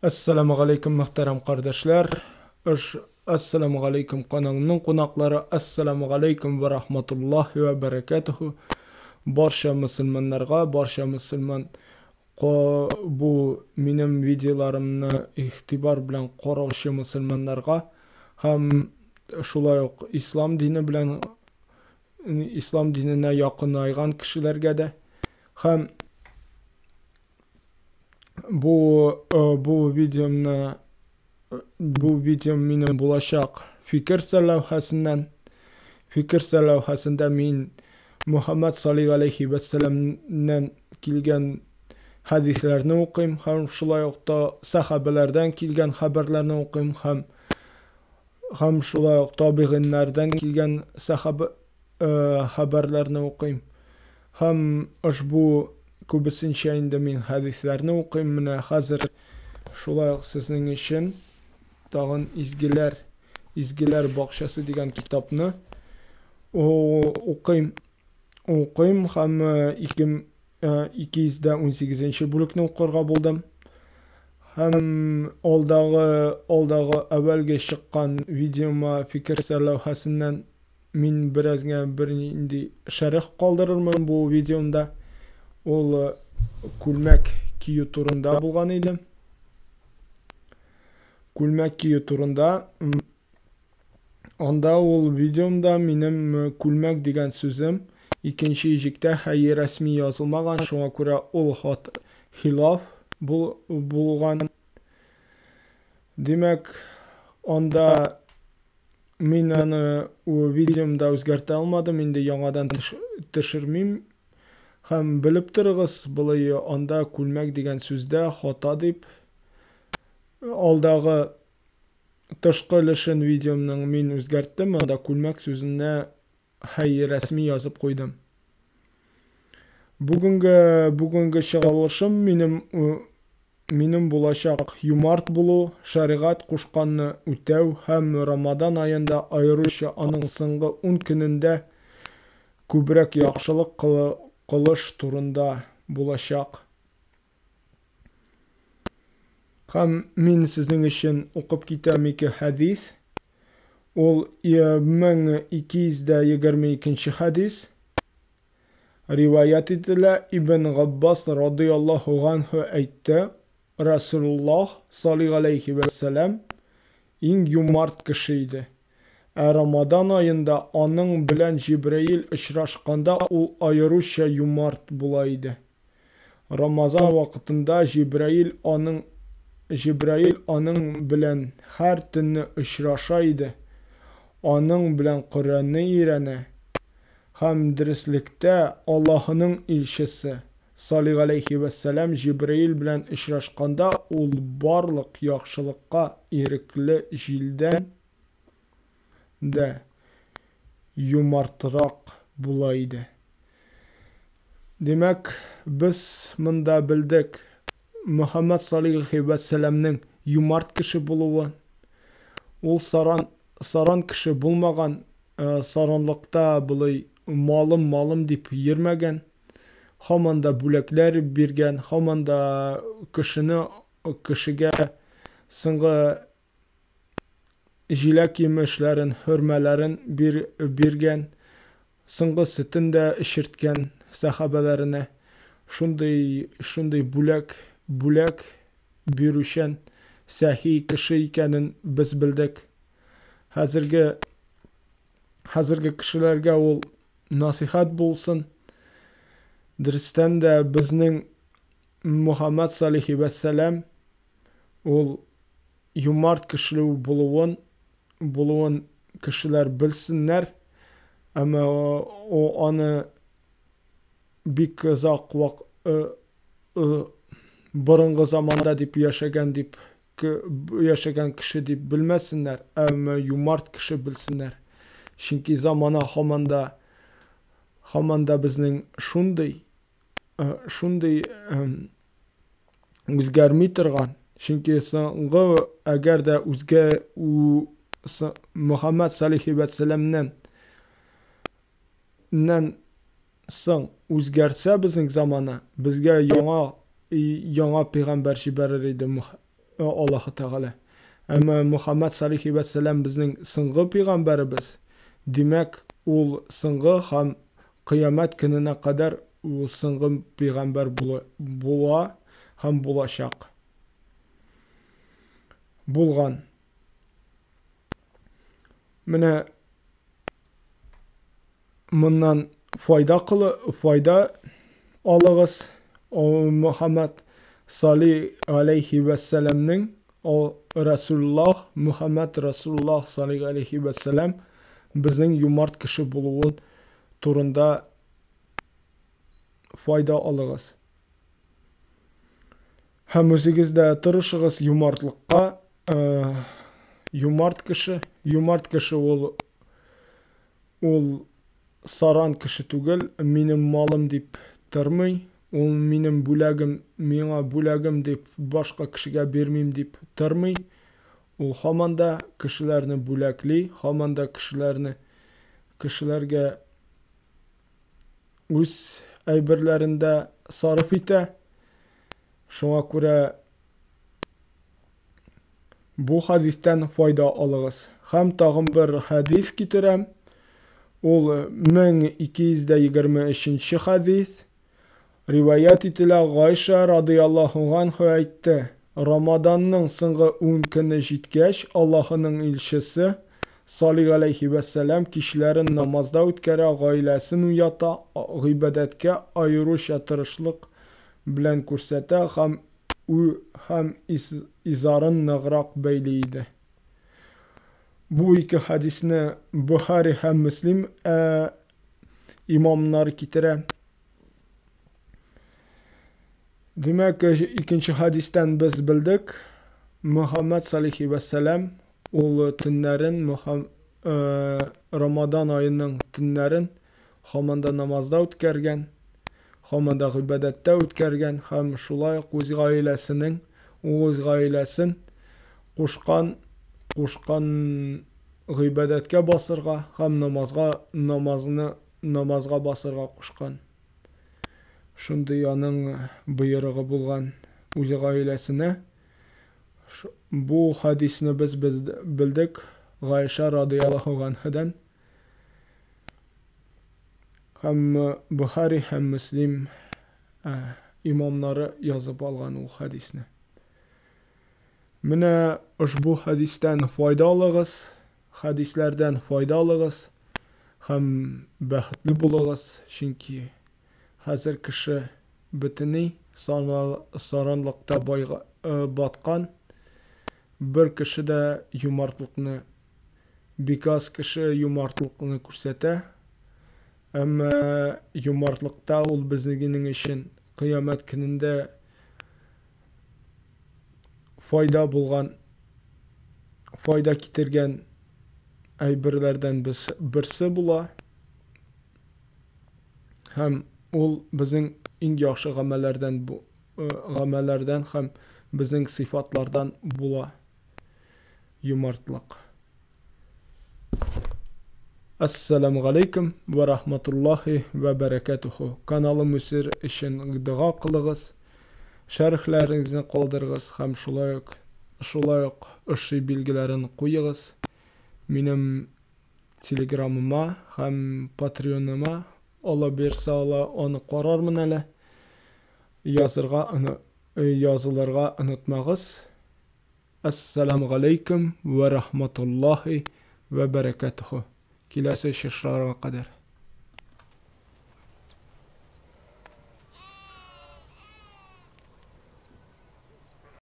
Assalamu alaikum muhtaram kardeşler. Assalamu alaikum kanalımның qonaqlары. Assalamu alaikum ve rahmetullahi ve berekatuhu. Barcha musulmonlarga, barcha musulmon bu mening videolarimni ig'tibor bilan qarovchi musulmonlarga ham shulay uq islom dinine yaqinaygan kishilarga da ham bu videom mening bo'lajak fikr sarlavhasida men Muhammad sallallohu alayhi vasallamdan kelgan hadislarni o'qiyim, ham shulayokda sahobalardan kelgan xabarlarni o'qiyim, ham shulayok tobiinlardan kelgan xabarlarni o'qiyim. Ham ushbu ko'pincha endi men hadislarni o'qiyim. Mana hozir shulayok sizning uchun tag'in izgilar bog'chasi degan kitobni o'qiyim. Ham 218 bo'lakni o'qirga bo'ldim. Ham oldag'i avvalgi chiqqan videoma fikr sarlavhasidan men birozga indi sharh qoldirarman bu videomda. Ol kulmak kiyu turunda bo'lgan edi. Kulmak kiyu turunda onda ol videomda mening kulmak degan so'zim ikkinchi eshikda hayy rasmiy yozilmagan, shunga ko'ra ol xilof bo'lgan. Demak, onda men uni videomda o'zgarta olmadim, endi yangadan tushirmayman. Ham bilib turig'iz, bo'lay onda kulmak degan so'zda xato deb oldag'i tashqilishın videomning men o'zgartdim. Onda kulmak so'zini hayy rasmiy yozib qo'ydim. Bugungi shug'ullanishim mening bo'lajak yumart bo'lu, shariat qo'shqanni o'tav ham Ramazon oyida ayiruvchi aning so'nggi 10 kunida ko'proq yaxshilik qilish turunda bo'lajak. Ham men sizning uchun o'qib ketaman hadis. Ol 1222 hadis. Rivayet edilen İbn Abbas radıyallahu anhu aytdi. Rasulullah sallallahu aleyhi ve sellem eng yumart kishiydi. Ramazon oyida onun bilan Jibril uchrashganda u ayiruvchi yumart bo'laydi. Ramazon vaqtida Jibril onun bilan har tunni uchrashaydi. Onun bilan Qur'onni o'rganadi. Ham dirslikda Allohning elchisi sallallohu alayhi va sallam Jibril bilan uchrashganda u barliq yaxshilikqa erikli jildan da yumartroq bo'laydi. Demak, biz munda bildik Muhammad sallallohu alayhi va sallamning yumart kishi bo'luvi. U saran kishi bo'lmagan, saranlıqda bo'lay malım deb yirmagan, hamanda bo'laklar bergan, hamanda kishiga singi jilak yemishlarin, hurmalarin bergan, singi sitinde ishirtgan sahabalarına shunday bo'lak beruşan sahiy kishi ekanini biz bildik. Hazırgi kishilarga ol nasihat bo'lsin. Dirsdan da bizning Muhammad sallallohu alayhi va sallam ol yumart kishi bo'luvin kishilar bilsinlar. Ama onu bik uzoq burungi zamonda deb yashagan kishi deb bilmasinlar, ama yumart kishi bilsinlar. Chunki zamona hamanda bizning shunday o'zgarmay turgan. Chunki so'nggi agarda Muhammad sallallohu alayhi va sallamdan so'ng o'zgarsa bizning zamona, bizga yangi payg'ambar jibarar edi Allahu Teala. Ama Muhammed sallallahu aleyhi ve sellem bizning so'nggi payg'ambarimiz. Demak, ul so'nggi ham qiyomat kunina qadar u so'nggi payg'ambar bo'la ham bo'lashaq. Bo'lgan. Mana bundan foyda olag'iz. Muhammed sallallahu aleyhi ve sellem'nin Muhammed Resulullah sallallahu aleyhi ve sellem bizning yumart kishi bo'luvi turunda foyda olag'iz. Ham o'zingizda tirishig'iz yumartlikqa. Yumart kishi ol saran kishi tugul, mening molim deb turmay, ol mening bo'lagim, menga bo'lagim deb boshqa kishiga bermayim deb turmay, ol hamanda kishilarni bo'lakli, hamanda kishilarga o'z ayberlarida sarf eta. Shunga ko'ra bu hadisdan foyda olag'iz. Ham tag'in bir hadis keltiram. Ol 1223 hadis. Rivoyat etilgan G'oysha radhiyallohu anha aytdi: Ramazonning so'nggi 10 kuni yetgach, Allohning elchisi sallallohu alayhi va sallam kishilarni namozda o'tkazib, oilasini uyata, ibodatga ayirishga tirishlik bilan ko'rsata, ham izorini nag'roq baylaydi. Bu ikki hadisni Buxoriy ham Muslim imomlar keltiradi. Demak, ikkinchi hadisdan biz bildik, Muhammed sallallohu alayhi va sallam ul tunlarin Ramazon oyining tunlarin hamanda namozda o'tkazgan, hamanda ibodatda o'tkazgan, ham shulay o'z oilasin qo'shgan ibodatga bosirga, ham namozga bosirga qo'shgan. Shunday yoning buyrug'i bo'lgan o'z oilasini. Bu hadisni biz bildik G'oysha radhiyallohu anhadan. Ham Buxoriy ham Muslim imomlari yozib olgan u hadisni. Mana ushbu hadisdan foyda olag'iz, hadislardan foyda olag'iz, ham baxtli bo'lag'iz, chunki hozir kishi bitini saranlikda botgan. Bir kishida yumartlikni, bekas kishi yumartlikni ko'rsata. Ammo yumartlikda ul bizning uchun qiyomat kunida foyda keltirgan ayberlardan birsi bo'la. Ham ul bizning eng yaxshi amallardan ham bizning sifatlardan bo'la yumartlik. Assalomu alaykum va rahmatullohi va barakatuhu. Kanalim o'sir uchun duo qiling'iz. Sharhlaringizni qoldirig'iz, ham shulay o'sha belgilarini qo'ying'iz. Mening Telegramima ham Patreonima ola bersa onu qararman hali. Yozilirga unutmag'iz. Assalomu alaykum va rahmatullohi va barakatuhu. Kelasi shishlarga qadar.